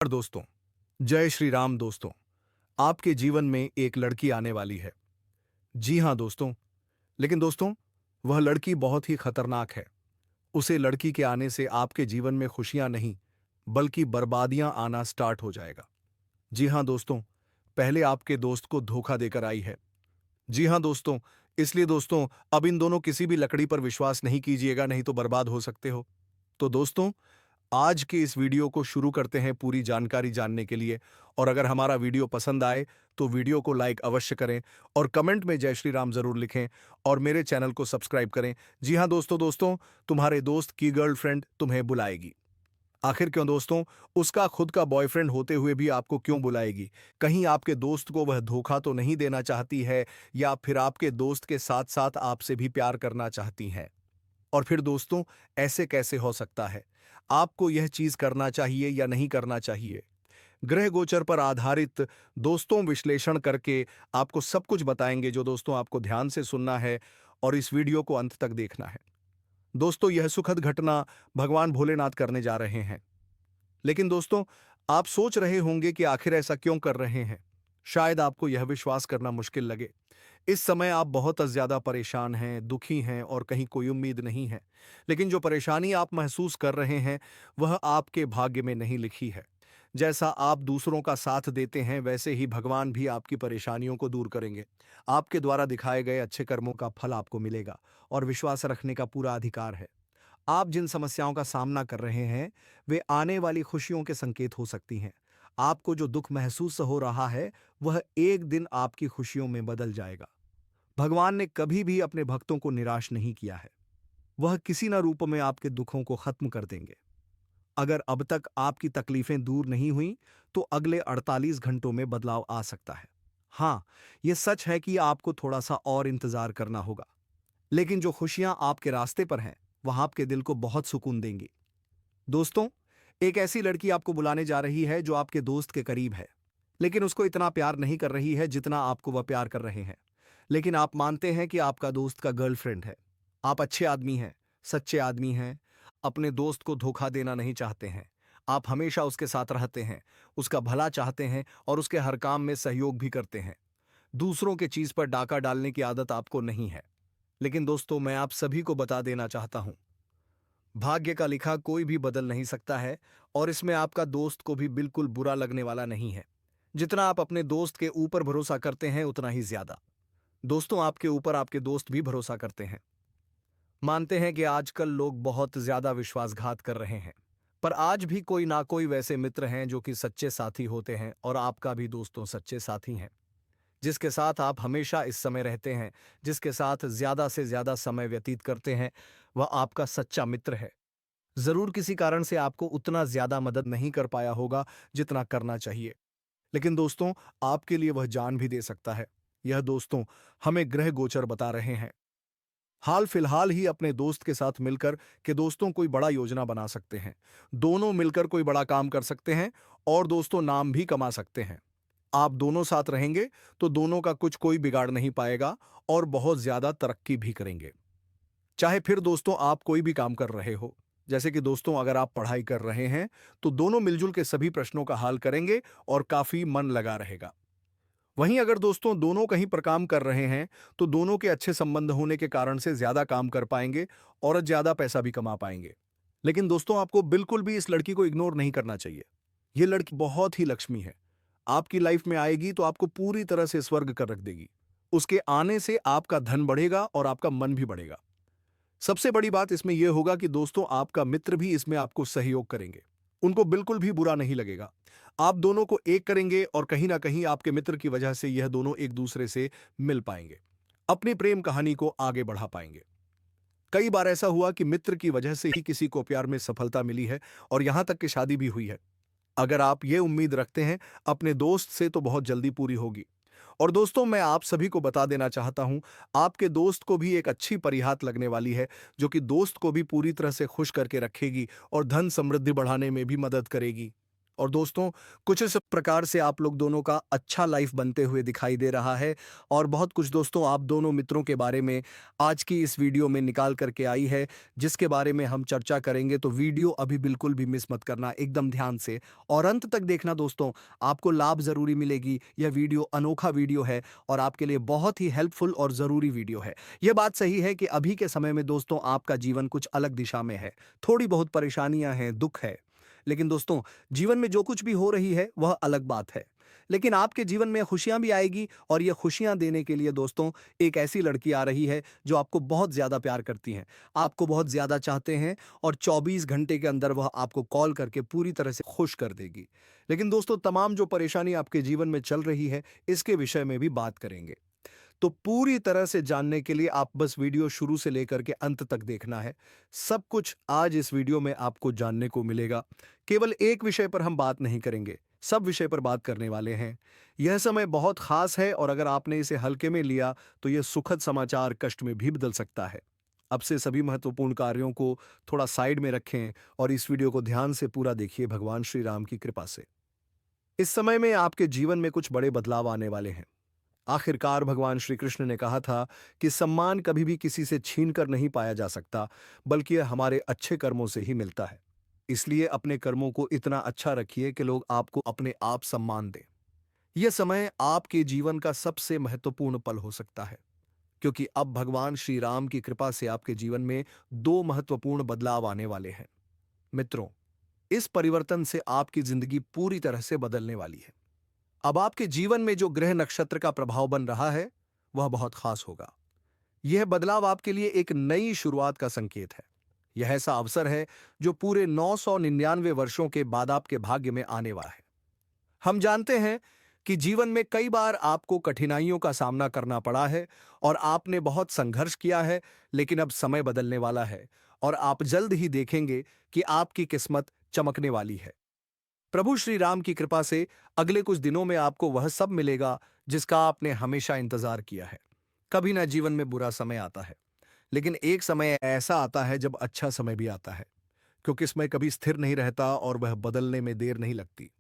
और दोस्तों, जय श्री राम दोस्तों। आपके जीवन में एक लड़की आने वाली है। जी हाँ दोस्तों, लेकिन दोस्तों, वह लड़की बहुत ही खतरनाक है। उसे लड़की के आने से आपके जीवन में खुशियां नहीं, बल्कि बर्बादियां आना स्टार्ट हो जाएगा। जी हाँ दोस्तों, पहले आपके दोस्त को धोखा देकर आई है। जी हाँ दोस्तों, इसलिए दोस्तों, अब इन दोनों किसी भी लकड़ी पर विश्वास नहीं कीजिएगा, नहीं तो बर्बाद हो सकते हो। तो दोस्तों, आज के इस वीडियो को शुरू करते हैं पूरी जानकारी जानने के लिए। और अगर हमारा वीडियो पसंद आए तो वीडियो को लाइक अवश्य करें और कमेंट में जय श्री राम जरूर लिखें और मेरे चैनल को सब्सक्राइब करें। जी हाँ दोस्तों, तुम्हारे दोस्त की गर्लफ्रेंड तुम्हें बुलाएगी। आखिर क्यों दोस्तों? उसका खुद का बॉयफ्रेंड होते हुए भी आपको क्यों बुलाएगी? कहीं आपके दोस्त को वह धोखा तो नहीं देना चाहती है, या फिर आपके दोस्त के साथ साथ आपसे भी प्यार करना चाहती हैं? और फिर दोस्तों, ऐसे कैसे हो सकता है? आपको यह चीज करना चाहिए या नहीं करना चाहिए? ग्रह गोचर पर आधारित दोस्तों विश्लेषण करके आपको सब कुछ बताएंगे, जो दोस्तों आपको ध्यान से सुनना है और इस वीडियो को अंत तक देखना है। दोस्तों, यह सुखद घटना भगवान भोलेनाथ करने जा रहे हैं। लेकिन दोस्तों, आप सोच रहे होंगे कि आखिर ऐसा क्यों कर रहे हैं। शायद आपको यह विश्वास करना मुश्किल लगे। इस समय आप बहुत ज्यादा परेशान हैं, दुखी हैं और कहीं कोई उम्मीद नहीं है। लेकिन जो परेशानी आप महसूस कर रहे हैं, वह आपके भाग्य में नहीं लिखी है। जैसा आप दूसरों का साथ देते हैं, वैसे ही भगवान भी आपकी परेशानियों को दूर करेंगे। आपके द्वारा दिखाए गए अच्छे कर्मों का फल आपको मिलेगा और विश्वास रखने का पूरा अधिकार है। आप जिन समस्याओं का सामना कर रहे हैं, वे आने वाली खुशियों के संकेत हो सकती हैं। आपको जो दुख महसूस हो रहा है, वह एक दिन आपकी खुशियों में बदल जाएगा। भगवान ने कभी भी अपने भक्तों को निराश नहीं किया है। वह किसी न रूप में आपके दुखों को खत्म कर देंगे। अगर अब तक आपकी तकलीफें दूर नहीं हुई, तो अगले 48 घंटों में बदलाव आ सकता है। हाँ, यह सच है कि आपको थोड़ा सा और इंतजार करना होगा। लेकिन जो खुशियां आपके रास्ते पर हैं, वह आपके दिल को बहुत सुकून देंगी। दोस्तों, एक ऐसी लड़की आपको बुलाने जा रही है जो आपके दोस्त के करीब है, लेकिन उसको इतना प्यार नहीं कर रही है जितना आपको वह प्यार कर रहे हैं। लेकिन आप मानते हैं कि आपका दोस्त का गर्लफ्रेंड है। आप अच्छे आदमी हैं, सच्चे आदमी हैं, अपने दोस्त को धोखा देना नहीं चाहते हैं। आप हमेशा उसके साथ रहते हैं, उसका भला चाहते हैं और उसके हर काम में सहयोग भी करते हैं। दूसरों के चीज पर डाका डालने की आदत आपको नहीं है। लेकिन दोस्तों, मैं आप सभी को बता देना चाहता हूं, भाग्य का लिखा कोई भी बदल नहीं सकता है और इसमें आपका दोस्त को भी बिल्कुल बुरा लगने वाला नहीं है। जितना आप अपने दोस्त के ऊपर भरोसा करते हैं, उतना ही ज्यादा दोस्तों आपके ऊपर आपके दोस्त भी भरोसा करते हैं। मानते हैं कि आजकल लोग बहुत ज्यादा विश्वासघात कर रहे हैं, पर आज भी कोई ना कोई वैसे मित्र हैं जो कि सच्चे साथी होते हैं, और आपका भी दोस्तों सच्चे साथी हैं। जिसके साथ आप हमेशा इस समय रहते हैं, जिसके साथ ज्यादा से ज्यादा समय व्यतीत करते हैं, वह आपका सच्चा मित्र है। जरूर किसी कारण से आपको उतना ज्यादा मदद नहीं कर पाया होगा जितना करना चाहिए, लेकिन दोस्तों, आपके लिए वह जान भी दे सकता है। यह दोस्तों हमें ग्रह गोचर बता रहे हैं। हाल फिलहाल ही अपने दोस्त के साथ मिलकर के दोस्तों कोई बड़ा योजना बना सकते हैं। दोनों मिलकर कोई बड़ा काम कर सकते हैं और दोस्तों नाम भी कमा सकते हैं। आप दोनों साथ रहेंगे तो दोनों का कुछ कोई बिगाड़ नहीं पाएगा और बहुत ज्यादा तरक्की भी करेंगे। चाहे फिर दोस्तों आप कोई भी काम कर रहे हो, जैसे कि दोस्तों अगर आप पढ़ाई कर रहे हैं, तो दोनों मिलजुल के सभी प्रश्नों का हल करेंगे और काफी मन लगा रहेगा। वहीं अगर दोस्तों दोनों कहीं पर काम कर रहे हैं, तो दोनों के अच्छे संबंध होने के कारण से ज्यादा काम कर पाएंगे और ज्यादा पैसा भी कमा पाएंगे। लेकिन दोस्तों, आपको बिल्कुल भी इस लड़की को इग्नोर नहीं करना चाहिए। ये लड़की बहुत ही लक्ष्मी है। आपकी लाइफ में आएगी तो आपको पूरी तरह से स्वर्ग कर रख देगी। उसके आने से आपका धन बढ़ेगा और आपका मन भी बढ़ेगा। सबसे बड़ी बात इसमें यह होगा कि दोस्तों आपका मित्र भी इसमें आपको सहयोग करेंगे। उनको बिल्कुल भी बुरा नहीं लगेगा। आप दोनों को एक करेंगे और कहीं ना कहीं आपके मित्र की वजह से यह दोनों एक दूसरे से मिल पाएंगे, अपनी प्रेम कहानी को आगे बढ़ा पाएंगे। कई बार ऐसा हुआ कि मित्र की वजह से ही किसी को प्यार में सफलता मिली है और यहां तक कि शादी भी हुई है। अगर आप ये उम्मीद रखते हैं अपने दोस्त से, तो बहुत जल्दी पूरी होगी। और दोस्तों, मैं आप सभी को बता देना चाहता हूं, आपके दोस्त को भी एक अच्छी परिहात लगने वाली है, जो कि दोस्त को भी पूरी तरह से खुश करके रखेगी और धन समृद्धि बढ़ाने में भी मदद करेगी। और दोस्तों, कुछ इस प्रकार से आप लोग दोनों का अच्छा लाइफ बनते हुए दिखाई दे रहा है। और बहुत कुछ दोस्तों आप दोनों मित्रों के बारे में आज की इस वीडियो में निकाल करके आई है, जिसके बारे में हम चर्चा करेंगे। तो वीडियो अभी बिल्कुल भी मिस मत करना, एकदम ध्यान से और अंत तक देखना दोस्तों। आपको लाभ ज़रूरी मिलेगी। यह वीडियो अनोखा वीडियो है और आपके लिए बहुत ही हेल्पफुल और ज़रूरी वीडियो है। यह बात सही है कि अभी के समय में दोस्तों आपका जीवन कुछ अलग दिशा में है। थोड़ी बहुत परेशानियां हैं, दुख है। लेकिन दोस्तों, जीवन में जो कुछ भी हो रही है वह अलग बात है। लेकिन आपके जीवन में खुशियां भी आएगी और ये खुशियां देने के लिए दोस्तों एक ऐसी लड़की आ रही है जो आपको बहुत ज़्यादा प्यार करती है, आपको बहुत ज़्यादा चाहते हैं और 24 घंटे के अंदर वह आपको कॉल करके पूरी तरह से खुश कर देगी। लेकिन दोस्तों, तमाम जो परेशानी आपके जीवन में चल रही है, इसके विषय में भी बात करेंगे। तो पूरी तरह से जानने के लिए आप बस वीडियो शुरू से लेकर के अंत तक देखना है। सब कुछ आज इस वीडियो में आपको जानने को मिलेगा। केवल एक विषय पर हम बात नहीं करेंगे, सब विषय पर बात करने वाले हैं। यह समय बहुत खास है और अगर आपने इसे हल्के में लिया तो यह सुखद समाचार कष्ट में भी बदल सकता है। अब से सभी महत्वपूर्ण कार्यों को थोड़ा साइड में रखें और इस वीडियो को ध्यान से पूरा देखिए भगवान श्री राम की कृपा से। इस समय में आपके जीवन में कुछ बड़े बदलाव आने वाले हैं। आखिरकार भगवान श्री कृष्ण ने कहा था कि सम्मान कभी भी किसी से छीन कर नहीं पाया जा सकता, बल्कि यह हमारे अच्छे कर्मों से ही मिलता है। इसलिए अपने कर्मों को इतना अच्छा रखिए कि लोग आपको अपने आप सम्मान दें। यह समय आपके जीवन का सबसे महत्वपूर्ण पल हो सकता है, क्योंकि अब भगवान श्री राम की कृपा से आपके जीवन में दो महत्वपूर्ण बदलाव आने वाले हैं। मित्रों, इस परिवर्तन से आपकी जिंदगी पूरी तरह से बदलने वाली है। अब आपके जीवन में जो ग्रह नक्षत्र का प्रभाव बन रहा है वह बहुत खास होगा। यह बदलाव आपके लिए एक नई शुरुआत का संकेत है। यह ऐसा अवसर है जो पूरे 999 वर्षों के बाद आपके भाग्य में आने वाला है। हम जानते हैं कि जीवन में कई बार आपको कठिनाइयों का सामना करना पड़ा है और आपने बहुत संघर्ष किया है, लेकिन अब समय बदलने वाला है और आप जल्द ही देखेंगे कि आपकी किस्मत चमकने वाली है। प्रभु श्री राम की कृपा से अगले कुछ दिनों में आपको वह सब मिलेगा जिसका आपने हमेशा इंतजार किया है। कभी ना जीवन में बुरा समय आता है, लेकिन एक समय ऐसा आता है जब अच्छा समय भी आता है, क्योंकि इसमें कभी स्थिर नहीं रहता और वह बदलने में देर नहीं लगती।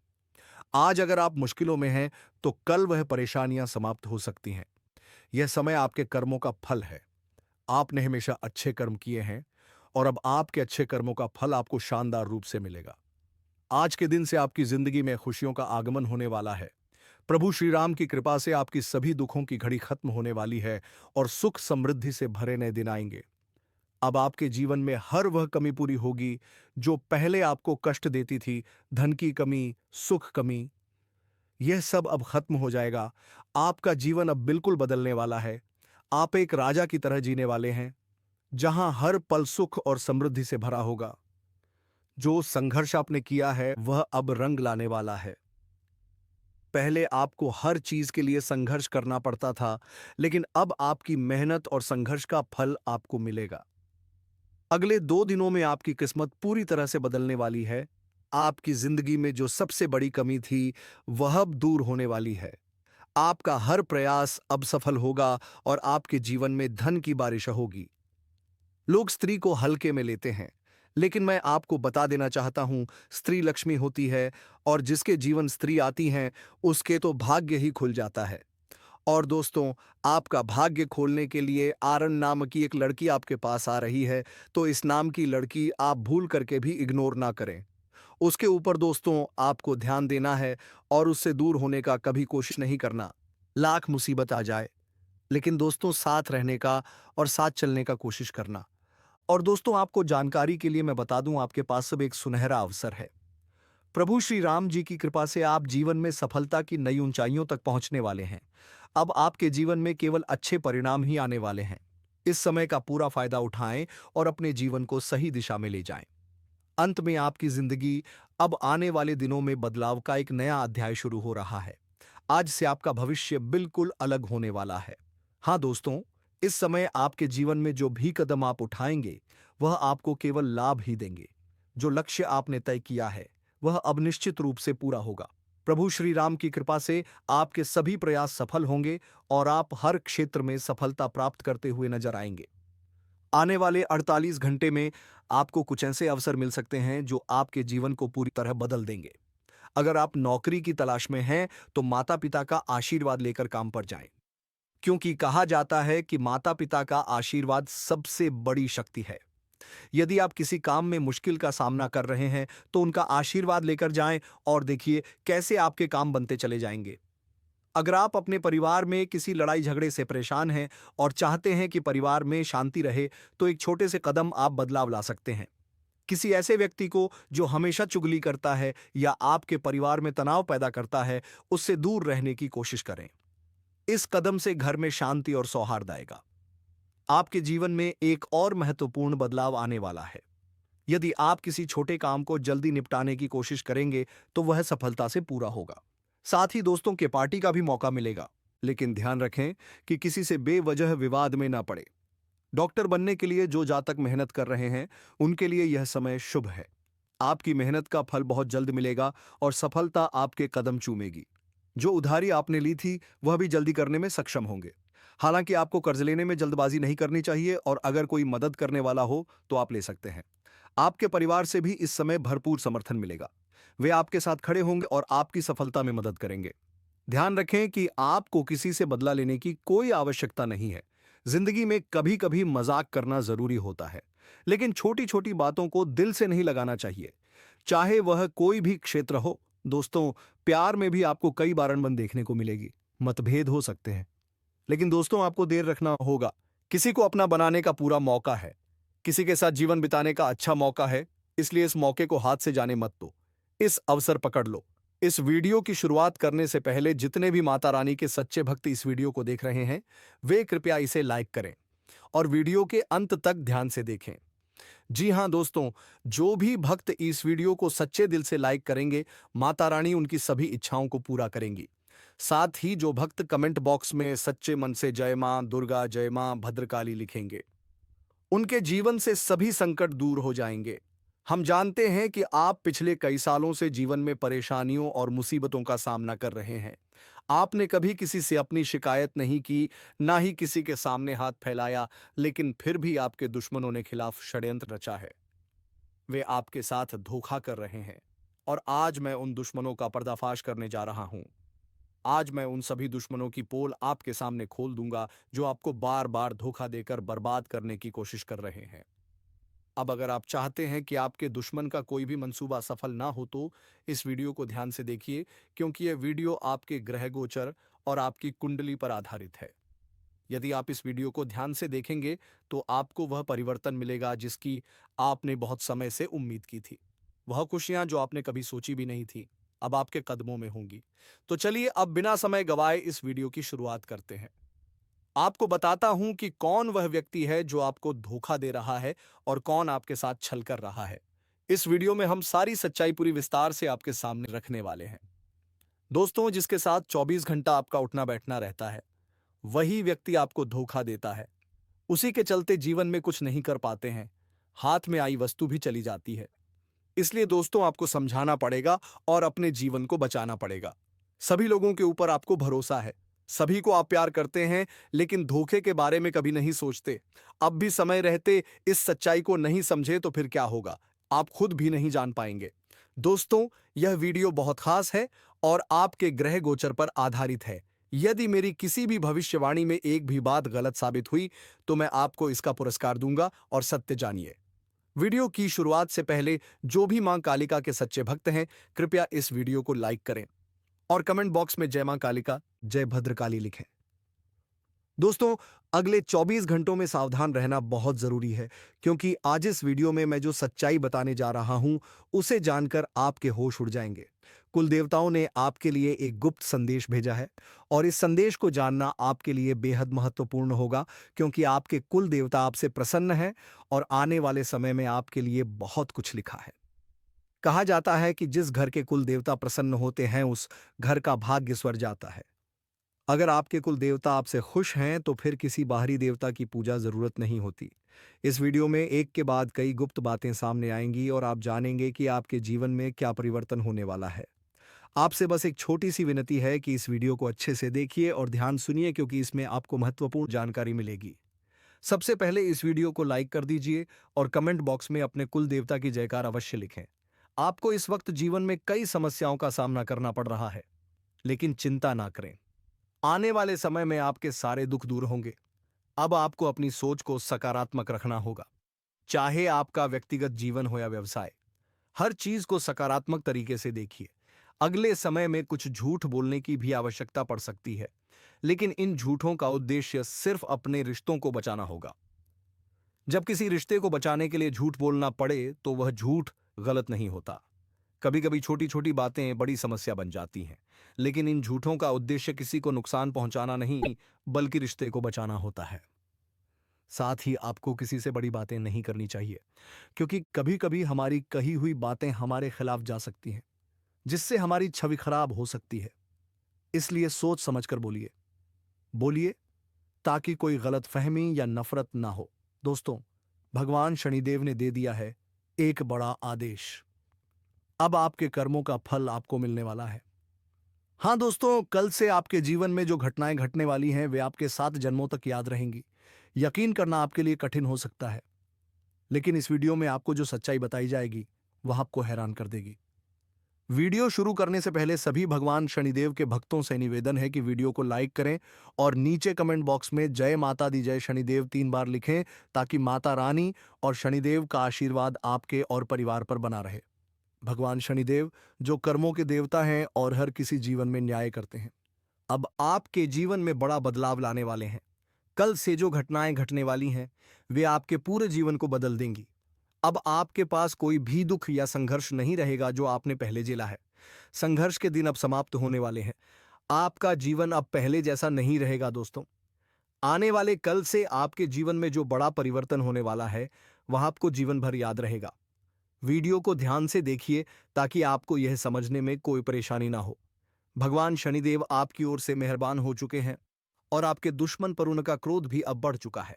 आज अगर आप मुश्किलों में हैं, तो कल वह परेशानियां समाप्त हो सकती हैं। यह समय आपके कर्मों का फल है। आपने हमेशा अच्छे कर्म किए हैं और अब आपके अच्छे कर्मों का फल आपको शानदार रूप से मिलेगा। आज के दिन से आपकी जिंदगी में खुशियों का आगमन होने वाला है। प्रभु श्री राम की कृपा से आपकी सभी दुखों की घड़ी खत्म होने वाली है और सुख समृद्धि से भरे नए दिन आएंगे। अब आपके जीवन में हर वह कमी पूरी होगी जो पहले आपको कष्ट देती थी। धन की कमी, सुख कमी, यह सब अब खत्म हो जाएगा। आपका जीवन अब बिल्कुल बदलने वाला है। आप एक राजा की तरह जीने वाले हैं, जहां हर पल सुख और समृद्धि से भरा होगा। जो संघर्ष आपने किया है वह अब रंग लाने वाला है। पहले आपको हर चीज के लिए संघर्ष करना पड़ता था, लेकिन अब आपकी मेहनत और संघर्ष का फल आपको मिलेगा। अगले 2 दिनों में आपकी किस्मत पूरी तरह से बदलने वाली है। आपकी जिंदगी में जो सबसे बड़ी कमी थी वह अब दूर होने वाली है। आपका हर प्रयास अब सफल होगा और आपके जीवन में धन की बारिश होगी। लोग स्त्री को हल्के में लेते हैं, लेकिन मैं आपको बता देना चाहता हूं, स्त्री लक्ष्मी होती है और जिसके जीवन स्त्री आती हैं उसके तो भाग्य ही खुल जाता है। और दोस्तों, आपका भाग्य खोलने के लिए आरन नाम की एक लड़की आपके पास आ रही है, तो इस नाम की लड़की आप भूल करके भी इग्नोर ना करें। उसके ऊपर दोस्तों आपको ध्यान देना है और उससे दूर होने का कभी कोशिश नहीं करना। लाख मुसीबत आ जाए, लेकिन दोस्तों साथ रहने का और साथ चलने का कोशिश करना। और दोस्तों, आपको जानकारी के लिए मैं बता दूं, आपके पास अब एक सुनहरा अवसर है। प्रभु श्री राम जी की कृपा से आप जीवन में सफलता की नई ऊंचाइयों तक पहुंचने वाले हैं। अब आपके जीवन में केवल अच्छे परिणाम ही आने वाले हैं। इस समय का पूरा फायदा उठाएं और अपने जीवन को सही दिशा में ले जाएं। अंत में आपकी जिंदगी अब आने वाले दिनों में बदलाव का एक नया अध्याय शुरू हो रहा है। आज से आपका भविष्य बिल्कुल अलग होने वाला है। हाँ दोस्तों, इस समय आपके जीवन में जो भी कदम आप उठाएंगे वह आपको केवल लाभ ही देंगे। जो लक्ष्य आपने तय किया है वह अब निश्चित रूप से पूरा होगा। प्रभु श्री राम की कृपा से आपके सभी प्रयास सफल होंगे और आप हर क्षेत्र में सफलता प्राप्त करते हुए नजर आएंगे। आने वाले 48 घंटे में आपको कुछ ऐसे अवसर मिल सकते हैं जो आपके जीवन को पूरी तरह बदल देंगे। अगर आप नौकरी की तलाश में हैं तो माता पिता का आशीर्वाद लेकर काम पर जाएं, क्योंकि कहा जाता है कि माता पिता का आशीर्वाद सबसे बड़ी शक्ति है। यदि आप किसी काम में मुश्किल का सामना कर रहे हैं तो उनका आशीर्वाद लेकर जाएं और देखिए कैसे आपके काम बनते चले जाएंगे। अगर आप अपने परिवार में किसी लड़ाई झगड़े से परेशान हैं और चाहते हैं कि परिवार में शांति रहे, तो एक छोटे से कदम आप बदलाव ला सकते हैं। किसी ऐसे व्यक्ति को जो हमेशा चुगली करता है या आपके परिवार में तनाव पैदा करता है, उससे दूर रहने की कोशिश करें। इस कदम से घर में शांति और सौहार्द आएगा। आपके जीवन में एक और महत्वपूर्ण बदलाव आने वाला है। यदि आप किसी छोटे काम को जल्दी निपटाने की कोशिश करेंगे तो वह सफलता से पूरा होगा। साथ ही दोस्तों के पार्टी का भी मौका मिलेगा, लेकिन ध्यान रखें कि किसी से बेवजह विवाद में ना पड़े। डॉक्टर बनने के लिए जो जातक मेहनत कर रहे हैं उनके लिए यह समय शुभ है। आपकी मेहनत का फल बहुत जल्द मिलेगा और सफलता आपके कदम चूमेगी। जो उधारी आपने ली थी वह भी जल्दी करने में सक्षम होंगे। हालांकि आपको कर्ज लेने में जल्दबाजी नहीं करनी चाहिए और अगर कोई मदद करने वाला हो तो आप ले सकते हैं। आपके परिवार से भी इस समय भरपूर समर्थन मिलेगा। वे आपके साथ खड़े होंगे और आपकी सफलता में मदद करेंगे। ध्यान रखें कि आपको किसी से बदला लेने की कोई आवश्यकता नहीं है। जिंदगी में कभी कभी मजाक करना जरूरी होता है, लेकिन छोटी छोटी बातों को दिल से नहीं लगाना चाहिए, चाहे वह कोई भी क्षेत्र हो। दोस्तों, प्यार में भी आपको कई बार अनबन देखने को मिलेगी। मतभेद हो सकते हैं, लेकिन दोस्तों आपको देर रखना होगा। किसी को अपना बनाने का पूरा मौका है, किसी के साथ जीवन बिताने का अच्छा मौका है, इसलिए इस मौके को हाथ से जाने मत दो। इस अवसर पकड़ लो। इस वीडियो की शुरुआत करने से पहले जितने भी माता रानी के सच्चे भक्त इस वीडियो को देख रहे हैं, वे कृपया इसे लाइक करें और वीडियो के अंत तक ध्यान से देखें। जी हां दोस्तों, जो भी भक्त इस वीडियो को सच्चे दिल से लाइक करेंगे, माता रानी उनकी सभी इच्छाओं को पूरा करेंगी। साथ ही जो भक्त कमेंट बॉक्स में सच्चे मन से जय मां दुर्गा, जय मां भद्रकाली लिखेंगे, उनके जीवन से सभी संकट दूर हो जाएंगे। हम जानते हैं कि आप पिछले कई सालों से जीवन में परेशानियों और मुसीबतों का सामना कर रहे हैं। आपने कभी किसी से अपनी शिकायत नहीं की, ना ही किसी के सामने हाथ फैलाया, लेकिन फिर भी आपके दुश्मनों ने खिलाफ षड्यंत्र रचा है। वे आपके साथ धोखा कर रहे हैं और आज मैं उन दुश्मनों का पर्दाफाश करने जा रहा हूं। आज मैं उन सभी दुश्मनों की पोल आपके सामने खोल दूंगा जो आपको बार बार धोखा देकर बर्बाद करने की कोशिश कर रहे हैं। अब अगर आप चाहते हैं कि आपके दुश्मन का कोई भी मंसूबा सफल ना हो तो इस वीडियो को ध्यान से देखिए, क्योंकि यह वीडियो आपके ग्रह गोचर और आपकी कुंडली पर आधारित है। यदि आप इस वीडियो को ध्यान से देखेंगे तो आपको वह परिवर्तन मिलेगा जिसकी आपने बहुत समय से उम्मीद की थी। वह खुशियां जो आपने कभी सोची भी नहीं थी, अब आपके कदमों में होंगी। तो चलिए अब बिना समय गवाए इस वीडियो की शुरुआत करते हैं। आपको बताता हूं कि कौन वह व्यक्ति है जो आपको धोखा दे रहा है और कौन आपके साथ छल कर रहा है। इस वीडियो में हम सारी सच्चाई पूरी विस्तार से आपके सामने रखने वाले हैं। दोस्तों, जिसके साथ 24 घंटा आपका उठना बैठना रहता है, वही व्यक्ति आपको धोखा देता है। उसी के चलते जीवन में कुछ नहीं कर पाते हैं, हाथ में आई वस्तु भी चली जाती है। इसलिए दोस्तों आपको समझाना पड़ेगा और अपने जीवन को बचाना पड़ेगा। सभी लोगों के ऊपर आपको भरोसा है, सभी को आप प्यार करते हैं, लेकिन धोखे के बारे में कभी नहीं सोचते। अब भी समय रहते इस सच्चाई को नहीं समझे तो फिर क्या होगा, आप खुद भी नहीं जान पाएंगे। दोस्तों, यह वीडियो बहुत खास है और आपके ग्रह गोचर पर आधारित है। यदि मेरी किसी भी भविष्यवाणी में एक भी बात गलत साबित हुई तो मैं आपको इसका पुरस्कार दूंगा और सत्य जानिए। वीडियो की शुरुआत से पहले जो भी मां कालिका के सच्चे भक्त हैं, कृपया इस वीडियो को लाइक करें और कमेंट बॉक्स में जय मां कालिका, जय भद्रकाली लिखें। दोस्तों, अगले 24 घंटों में सावधान रहना बहुत जरूरी है, क्योंकि आज इस वीडियो में मैं जो सच्चाई बताने जा रहा हूं उसे जानकर आपके होश उड़ जाएंगे। कुल देवताओं ने आपके लिए एक गुप्त संदेश भेजा है और इस संदेश को जानना आपके लिए बेहद महत्वपूर्ण होगा, क्योंकि आपके कुल देवता आपसे प्रसन्न हैं और आने वाले समय में आपके लिए बहुत कुछ लिखा है। कहा जाता है कि जिस घर के कुल देवता प्रसन्न होते हैं उस घर का भाग्य स्वर जाता है। अगर आपके कुल देवता आपसे खुश हैं तो फिर किसी बाहरी देवता की पूजा जरूरत नहीं होती। इस वीडियो में एक के बाद कई गुप्त बातें सामने आएंगी और आप जानेंगे कि आपके जीवन में क्या परिवर्तन होने वाला है। आपसे बस एक छोटी सी विनती है कि इस वीडियो को अच्छे से देखिए और ध्यान सुनिए, क्योंकि इसमें आपको महत्वपूर्ण जानकारी मिलेगी। सबसे पहले इस वीडियो को लाइक कर दीजिए और कमेंट बॉक्स में अपने कुल देवता की जयकार अवश्य लिखें। आपको इस वक्त जीवन में कई समस्याओं का सामना करना पड़ रहा है, लेकिन चिंता ना करें। आने वाले समय में आपके सारे दुख दूर होंगे। अब आपको अपनी सोच को सकारात्मक रखना होगा। चाहे आपका व्यक्तिगत जीवन हो या व्यवसाय, हर चीज को सकारात्मक तरीके से देखिए। अगले समय में कुछ झूठ बोलने की भी आवश्यकता पड़ सकती है, लेकिन इन झूठों का उद्देश्य सिर्फ अपने रिश्तों को बचाना होगा। जब किसी रिश्ते को बचाने के लिए झूठ बोलना पड़े तो वह झूठ गलत नहीं होता। कभी कभी छोटी छोटी बातें बड़ी समस्या बन जाती हैं, लेकिन इन झूठों का उद्देश्य किसी को नुकसान पहुंचाना नहीं, बल्कि रिश्ते को बचाना होता है। साथ ही आपको किसी से बड़ी बातें नहीं करनी चाहिए, क्योंकि कभी कभी हमारी कही हुई बातें हमारे खिलाफ जा सकती हैं, जिससे हमारी छवि खराब हो सकती है। इसलिए सोच समझकर बोलिए। बोलिए ताकि कोई गलतफहमी या नफरत ना हो। दोस्तों, भगवान शनिदेव ने दे दिया है एक बड़ा आदेश। अब आपके कर्मों का फल आपको मिलने वाला है। हाँ दोस्तों, कल से आपके जीवन में जो घटनाएं घटने वाली हैं वे आपके 7 जन्मों तक याद रहेंगी। यकीन करना आपके लिए कठिन हो सकता है, लेकिन इस वीडियो में आपको जो सच्चाई बताई जाएगी वह आपको हैरान कर देगी। वीडियो शुरू करने से पहले सभी भगवान शनिदेव के भक्तों से निवेदन है कि वीडियो को लाइक करें और नीचे कमेंट बॉक्स में जय माता दी जय शनिदेव 3 बार लिखें, ताकि माता रानी और शनिदेव का आशीर्वाद आपके और परिवार पर बना रहे। भगवान शनिदेव जो कर्मों के देवता हैं और हर किसी जीवन में न्याय करते हैं, अब आपके जीवन में बड़ा बदलाव लाने वाले हैं। कल से जो घटनाएं घटने वाली हैं वे आपके पूरे जीवन को बदल देंगी। अब आपके पास कोई भी दुख या संघर्ष नहीं रहेगा जो आपने पहले झेला है। संघर्ष के दिन अब समाप्त होने वाले हैं। आपका जीवन अब पहले जैसा नहीं रहेगा दोस्तों। आने वाले कल से आपके जीवन में जो बड़ा परिवर्तन होने वाला है वह आपको जीवन भर याद रहेगा। वीडियो को ध्यान से देखिए ताकि आपको यह समझने में कोई परेशानी ना हो। भगवान शनिदेव आपकी ओर से मेहरबान हो चुके हैं और आपके दुश्मन पर उनका क्रोध भी अब बढ़ चुका है।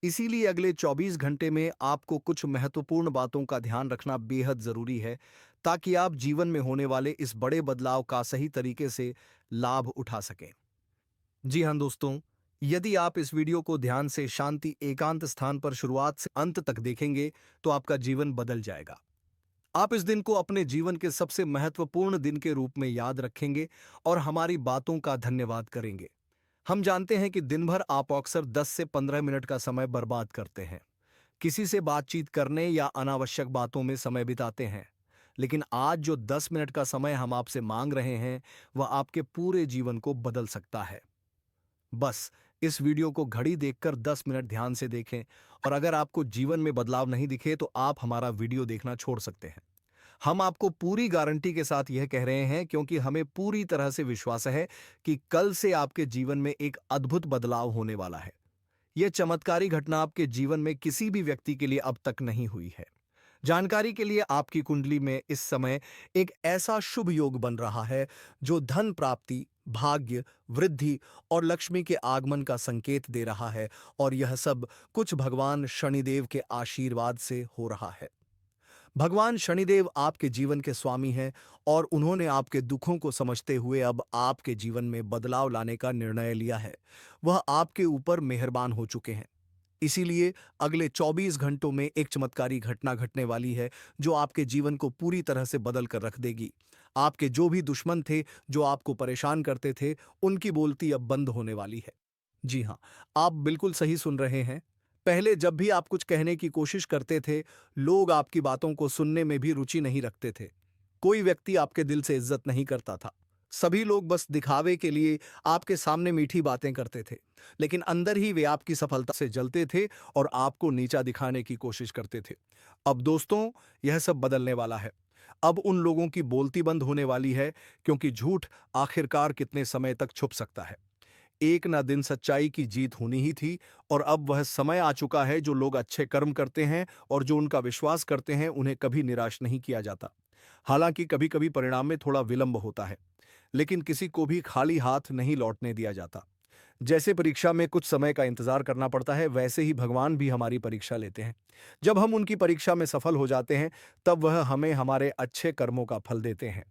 इसीलिए अगले 24 घंटे में आपको कुछ महत्वपूर्ण बातों का ध्यान रखना बेहद जरूरी है, ताकि आप जीवन में होने वाले इस बड़े बदलाव का सही तरीके से लाभ उठा सकें। जी हाँ दोस्तों, यदि आप इस वीडियो को ध्यान से शांति एकांत स्थान पर शुरुआत से अंत तक देखेंगे तो आपका जीवन बदल जाएगा। आप इस दिन को अपने जीवन के सबसे महत्वपूर्ण दिन के रूप में याद रखेंगे और हमारी बातों का धन्यवाद करेंगे। हम जानते हैं कि दिन भर आप अक्सर 10 से 15 मिनट का समय बर्बाद करते हैं, किसी से बातचीत करने या अनावश्यक बातों में समय बिताते हैं। लेकिन आज जो 10 मिनट का समय हम आपसे मांग रहे हैं वह आपके पूरे जीवन को बदल सकता है। बस इस वीडियो को घड़ी देखकर 10 मिनट ध्यान से देखें, और अगर आपको जीवन में बदलाव नहीं दिखे तो आप हमारा वीडियो देखना छोड़ सकते हैं। हम आपको पूरी गारंटी के साथ यह कह रहे हैं, क्योंकि हमें पूरी तरह से विश्वास है कि कल से आपके जीवन में एक अद्भुत बदलाव होने वाला है। यह चमत्कारी घटना आपके जीवन में किसी भी व्यक्ति के लिए अब तक नहीं हुई है। जानकारी के लिए, आपकी कुंडली में इस समय एक ऐसा शुभ योग बन रहा है जो धन प्राप्ति, भाग्य, वृद्धि और लक्ष्मी के आगमन का संकेत दे रहा है, और यह सब कुछ भगवान शनिदेव के आशीर्वाद से हो रहा है। भगवान शनिदेव आपके जीवन के स्वामी हैं और उन्होंने आपके दुखों को समझते हुए अब आपके जीवन में बदलाव लाने का निर्णय लिया है। वह आपके ऊपर मेहरबान हो चुके हैं। इसीलिए अगले 24 घंटों में एक चमत्कारी घटना घटने वाली है जो आपके जीवन को पूरी तरह से बदल कर रख देगी। आपके जो भी दुश्मन थे, जो आपको परेशान करते थे, उनकी बोलती अब बंद होने वाली है। जी हाँ, आप बिल्कुल सही सुन रहे हैं। पहले जब भी आप कुछ कहने की कोशिश करते थे, लोग आपकी बातों को सुनने में भी रुचि नहीं रखते थे। कोई व्यक्ति आपके दिल से इज्जत नहीं करता था। सभी लोग बस दिखावे के लिए आपके सामने मीठी बातें करते थे, लेकिन अंदर ही वे आपकी सफलता से जलते थे और आपको नीचा दिखाने की कोशिश करते थे। अब दोस्तों, यह सब बदलने वाला है। अब उन लोगों की बोलती बंद होने वाली है, क्योंकि झूठ आखिरकार कितने समय तक छुप सकता है। एक ना दिन सच्चाई की जीत होनी ही थी, और अब वह समय आ चुका है जो लोग अच्छे कर्म करते हैं और जो उनका विश्वास करते हैं उन्हें कभी निराश नहीं किया जाता। हालांकि कभी कभी परिणाम में थोड़ा विलंब होता है, लेकिन किसी को भी खाली हाथ नहीं लौटने दिया जाता। जैसे परीक्षा में कुछ समय का इंतजार करना पड़ता है, वैसे ही भगवान भी हमारी परीक्षा लेते हैं। जब हम उनकी परीक्षा में सफल हो जाते हैं तब वह हमें हमारे अच्छे कर्मों का फल देते हैं।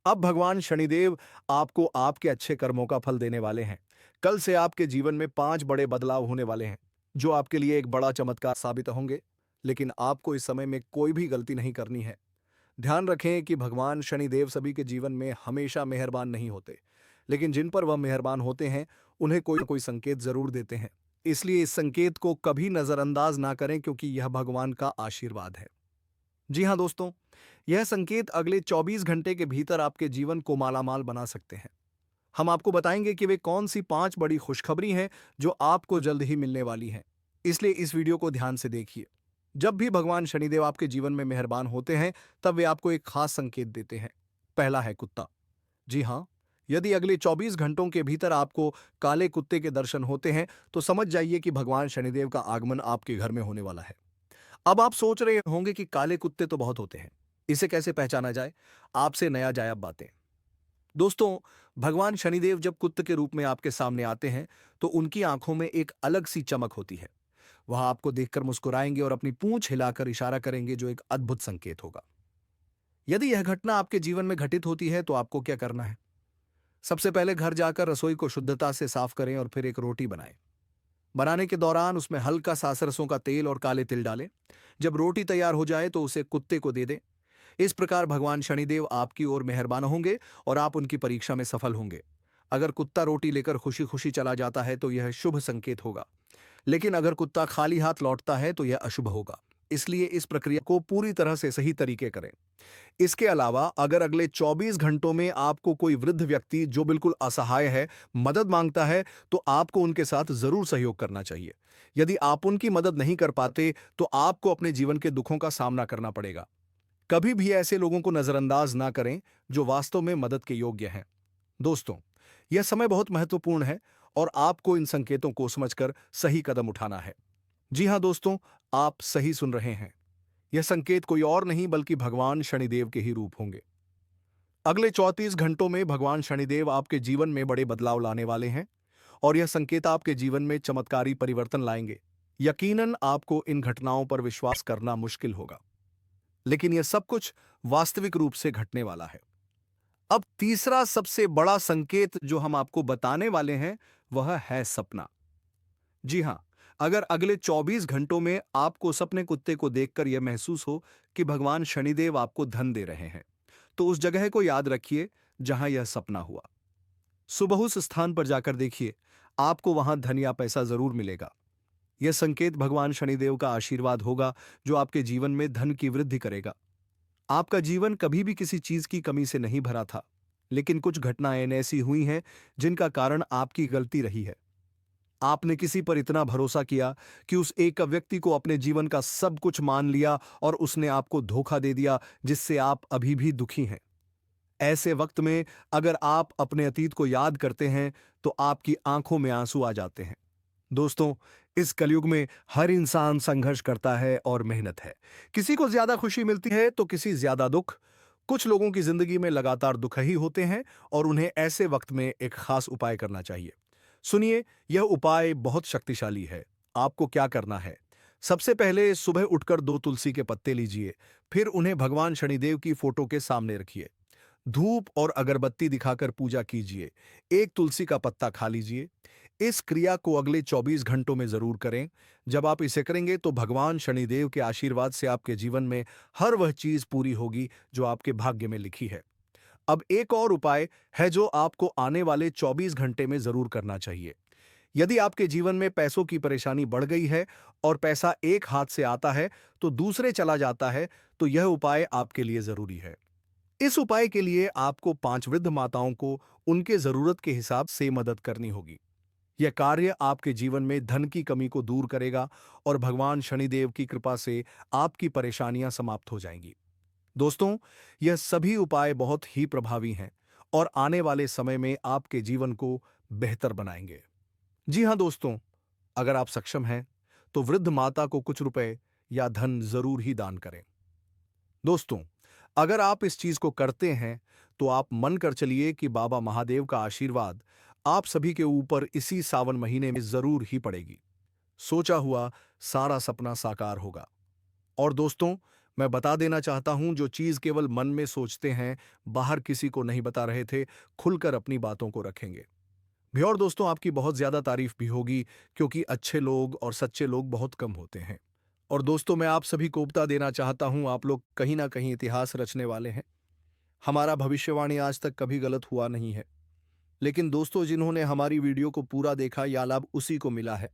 अब भगवान शनिदेव आपको आपके अच्छे कर्मों का फल देने वाले हैं। कल से आपके जीवन में 5 बड़े बदलाव होने वाले हैं जो आपके लिए एक बड़ा चमत्कार साबित होंगे। लेकिन आपको इस समय में कोई भी गलती नहीं करनी है। ध्यान रखें कि भगवान शनिदेव सभी के जीवन में हमेशा मेहरबान नहीं होते, लेकिन जिन पर वह मेहरबान होते हैं, उन्हें कोई ना कोई संकेत जरूर देते हैं। इसलिए इस संकेत को कभी नजरअंदाज ना करें क्योंकि यह भगवान का आशीर्वाद है। जी हाँ दोस्तों, यह संकेत अगले 24 घंटे के भीतर आपके जीवन को मालामाल बना सकते हैं। हम आपको बताएंगे कि वे कौन सी 5 बड़ी खुशखबरी हैं जो आपको जल्द ही मिलने वाली हैं। इसलिए इस वीडियो को ध्यान से देखिए। जब भी भगवान शनिदेव आपके जीवन में मेहरबान होते हैं, तब वे आपको एक खास संकेत देते हैं। पहला है कुत्ता। जी हाँ, यदि अगले 24 घंटों के भीतर आपको काले कुत्ते के दर्शन होते हैं, तो समझ जाइए कि भगवान शनिदेव का आगमन आपके घर में होने वाला है। अब आप सोच रहे होंगे कि काले कुत्ते तो बहुत होते हैं, इसे कैसे पहचाना जाए? आपसे नया जायब बातें। दोस्तों, भगवान शनिदेव जब कुत्ते के रूप में आपके सामने आते हैं, तो उनकी आंखों में एक अलग सी चमक होती है। वह आपको देखकर मुस्कुराएंगे और अपनी पूंछ हिलाकर इशारा करेंगे, जो एक अद्भुत संकेत होगा। यदि यह घटना आपके जीवन में घटित होती है, तो आपको क्या करना है? सबसे पहले घर जाकर रसोई को शुद्धता से साफ करें और फिर एक रोटी बनाएं। बनाने के दौरान उसमें हल्का सा सरसों का तेल और काले तिल डालें। जब रोटी तैयार हो जाए, तो उसे कुत्ते को दे दें। इस प्रकार भगवान शनिदेव आपकी ओर मेहरबान होंगे और आप उनकी परीक्षा में सफल होंगे। अगर कुत्ता रोटी लेकर खुशी खुशी चला जाता है, तो यह शुभ संकेत होगा। लेकिन अगर कुत्ता खाली हाथ लौटता है, तो यह अशुभ होगा। इसलिए इस प्रक्रिया को पूरी तरह से सही तरीके करें। इसके अलावा अगर अगले 24 घंटों में आपको कोई वृद्ध व्यक्ति जो बिल्कुल असहाय है, मदद मांगता है, तो आपको उनके साथ जरूर सहयोग करना चाहिए। यदि आप उनकी मदद नहीं कर पाते, तो आपको अपने जीवन के दुखों का सामना करना पड़ेगा। कभी भी ऐसे लोगों को नजरअंदाज ना करें जो वास्तव में मदद के योग्य हैं। दोस्तों, यह समय बहुत महत्वपूर्ण है और आपको इन संकेतों को समझकर सही कदम उठाना है। जी हाँ दोस्तों, आप सही सुन रहे हैं। यह संकेत कोई और नहीं बल्कि भगवान शनिदेव के ही रूप होंगे। अगले 34 घंटों में भगवान शनिदेव आपके जीवन में बड़े बदलाव लाने वाले हैं और यह संकेत आपके जीवन में चमत्कारी परिवर्तन लाएंगे। यकीनन आपको इन घटनाओं पर विश्वास करना मुश्किल होगा, लेकिन यह सब कुछ वास्तविक रूप से घटने वाला है। अब तीसरा सबसे बड़ा संकेत जो हम आपको बताने वाले हैं, वह है सपना। जी हां, अगर अगले 24 घंटों में आपको सपने कुत्ते को देखकर यह महसूस हो कि भगवान शनिदेव आपको धन दे रहे हैं, तो उस जगह को याद रखिए जहां यह सपना हुआ। सुबह उस स्थान पर जाकर देखिए, आपको वहां धन या पैसा जरूर मिलेगा। यह संकेत भगवान शनिदेव का आशीर्वाद होगा, जो आपके जीवन में धन की वृद्धि करेगा। आपका जीवन कभी भी किसी चीज की कमी से नहीं भरा था, लेकिन कुछ घटनाएं ऐसी हुई हैं जिनका कारण आपकी गलती रही है। आपने किसी पर इतना भरोसा किया कि उस एक व्यक्ति को अपने जीवन का सब कुछ मान लिया और उसने आपको धोखा दे दिया, जिससे आप अभी भी दुखी हैं। ऐसे वक्त में अगर आप अपने अतीत को याद करते हैं, तो आपकी आंखों में आंसू आ जाते हैं। दोस्तों, इस कलयुग में हर इंसान संघर्ष करता है और मेहनत है। किसी को ज्यादा खुशी मिलती है तो किसी ज्यादा दुख। कुछ लोगों की जिंदगी में लगातार दुख ही होते हैं और उन्हें ऐसे वक्त में एक खास उपाय करना चाहिए। सुनिए, यह उपाय बहुत शक्तिशाली है। आपको क्या करना है? सबसे पहले सुबह उठकर 2 तुलसी के पत्ते लीजिए, फिर उन्हें भगवान शनिदेव की फोटो के सामने रखिए। धूप और अगरबत्ती दिखाकर पूजा कीजिए। एक तुलसी का पत्ता खा लीजिए। इस क्रिया को अगले 24 घंटों में जरूर करें। जब आप इसे करेंगे, तो भगवान शनिदेव के आशीर्वाद से आपके जीवन में हर वह चीज पूरी होगी जो आपके भाग्य में लिखी है। अब एक और उपाय है जो आपको आने वाले 24 घंटे में जरूर करना चाहिए। यदि आपके जीवन में पैसों की परेशानी बढ़ गई है और पैसा एक हाथ से आता है तो दूसरे चला जाता है, तो यह उपाय आपके लिए जरूरी है। इस उपाय के लिए आपको 5 वृद्ध माताओं को उनके जरूरत के हिसाब से मदद करनी होगी। यह कार्य आपके जीवन में धन की कमी को दूर करेगा और भगवान शनिदेव की कृपा से आपकी परेशानियां समाप्त हो जाएंगी। दोस्तों, यह सभी उपाय बहुत ही प्रभावी हैं और आने वाले समय में आपके जीवन को बेहतर बनाएंगे। जी हां दोस्तों, अगर आप सक्षम हैं, तो वृद्ध माता को कुछ रुपए या धन जरूर ही दान करें। दोस्तों, अगर आप इस चीज को करते हैं, तो आप मन कर चलिए कि बाबा महादेव का आशीर्वाद आप सभी के ऊपर इसी सावन महीने में जरूर ही पड़ेगी। सोचा हुआ सारा सपना साकार होगा। और दोस्तों, मैं बता देना चाहता हूं, जो चीज केवल मन में सोचते हैं, बाहर किसी को नहीं बता रहे थे, खुलकर अपनी बातों को रखेंगे भी। और दोस्तों, आपकी बहुत ज्यादा तारीफ भी होगी, क्योंकि अच्छे लोग और सच्चे लोग बहुत कम होते हैं। और दोस्तों, मैं आप सभी को उपता देना चाहता हूं, आप लोग कहीं ना कहीं इतिहास रचने वाले हैं। हमारा भविष्यवाणी आज तक कभी गलत हुआ नहीं है। लेकिन दोस्तों, जिन्होंने हमारी वीडियो को पूरा देखा या लाभ उसी को मिला है।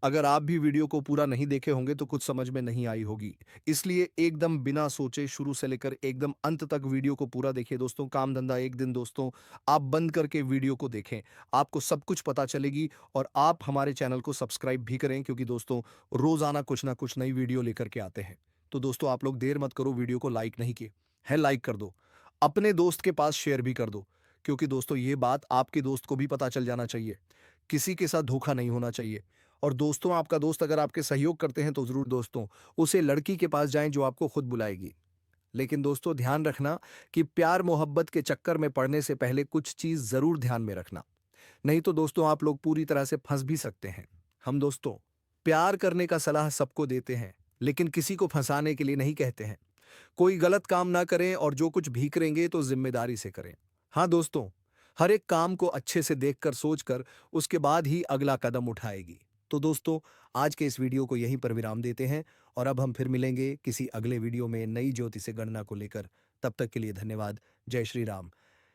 अगर आप भी वीडियो को पूरा नहीं देखे होंगे तो कुछ समझ में नहीं आई होगी। इसलिए एकदम बिना सोचे शुरू से लेकर एकदम अंत तक वीडियो को पूरा देखिए दोस्तों। काम धंधा एक दिन दोस्तों आप बंद करके वीडियो को देखें, आपको सब कुछ पता चलेगी। और आप हमारे चैनल को सब्सक्राइब भी करें, क्योंकि दोस्तों रोजाना कुछ ना कुछ नई वीडियो लेकर के आते हैं। तो दोस्तों, आप लोग देर मत करो, वीडियो को लाइक नहीं किए है लाइक कर दो, अपने दोस्त के पास शेयर भी कर दो। क्योंकि दोस्तों ये बात आपके दोस्त को भी पता चल जाना चाहिए, किसी के साथ धोखा नहीं होना चाहिए। और दोस्तों, आपका दोस्त अगर आपके सहयोग करते हैं तो ज़रूर दोस्तों उसे लड़की के पास जाएं जो आपको खुद बुलाएगी। लेकिन दोस्तों ध्यान रखना कि प्यार मोहब्बत के चक्कर में पड़ने से पहले कुछ चीज़ ज़रूर ध्यान में रखना। नहीं तो दोस्तों आप लोग पूरी तरह से फंस भी सकते हैं। हम दोस्तों प्यार करने का सलाह सबको देते हैं, लेकिन किसी को फंसाने के लिए नहीं कहते हैं। कोई गलत काम ना करें और जो कुछ भी करेंगे तो जिम्मेदारी से करें। हाँ दोस्तों, हर एक काम को अच्छे से देखकर सोचकर उसके बाद ही अगला कदम उठाएगी। तो दोस्तों, आज के इस वीडियो को यहीं पर विराम देते हैं और अब हम फिर मिलेंगे किसी अगले वीडियो में नई ज्योति से गणना को लेकर। तब तक के लिए धन्यवाद। जय श्री राम।